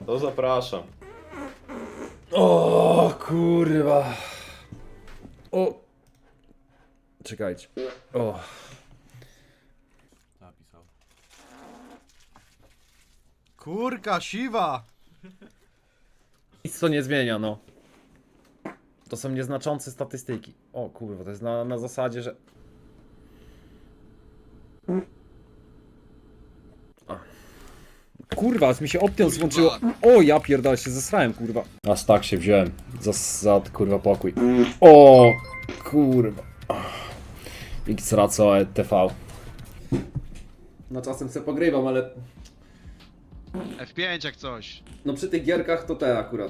To zapraszam. O kurwa. O. Czekajcie. O. Napisał. Kurka siwa! Nic to nie zmienia, no. To są nieznaczące statystyki. O kurwa, to jest na zasadzie, że... A. Kurwa, aż mi się option złączyło. O, ja pierdolę, się zesrałem, kurwa. Aż tak się wziąłem za kurwa pokój. O, kurwa. X-Raco TV. No czasem se pogrywam, ale... F5 jak coś. No przy tych gierkach to te akurat.